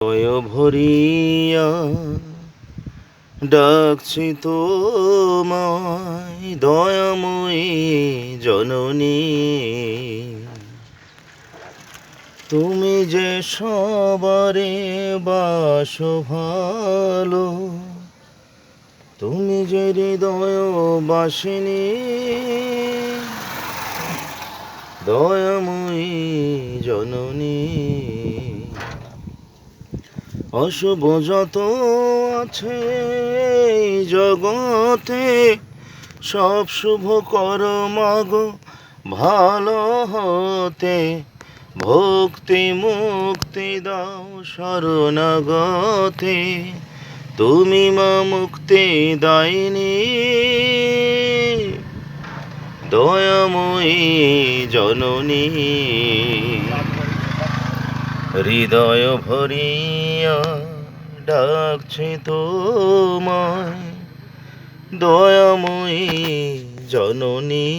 হৃদয় ভরিয়া ডাকছি তোমায় দয়াময়ী জননী। তুমি যে সবারে বাসো ভালো, তুমি যে হৃদয় বাসিনী দয়াময়ী জননী। অশুভ যত আছে এই জগতে সব শুভ কর মাগো ভালো হতে। ভক্তি মুক্তি দাও শরণাগতে, তুমি মা মুক্তি দায়িনী দয়াময়ী জননী। হৃদয় ভরিয়া ডাকছে তোমায় দয়াময়ী জননী।